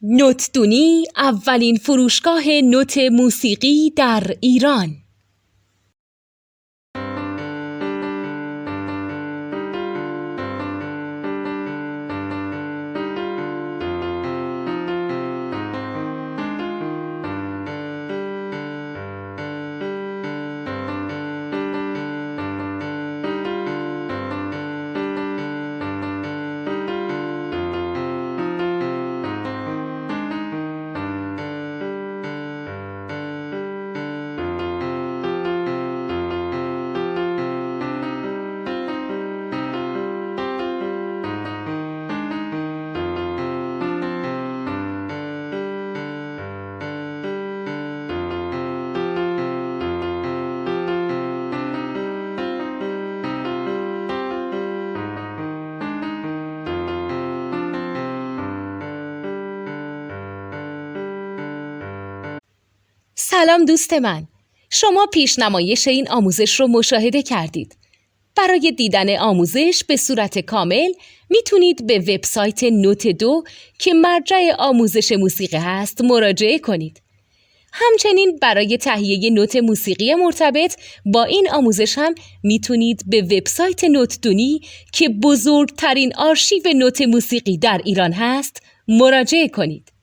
نوتدونی اولین فروشگاه نوت موسیقی در ایران. سلام دوست من، شما پیشنمایش این آموزش رو مشاهده کردید. برای دیدن آموزش به صورت کامل میتونید به وبسایت نوت2 که مرجع آموزش موسیقی هست مراجعه کنید. همچنین برای تهیه نوت موسیقی مرتبط با این آموزش هم میتونید به وبسایت نوتدونی که بزرگترین آرشیو نوت موسیقی در ایران هست مراجعه کنید.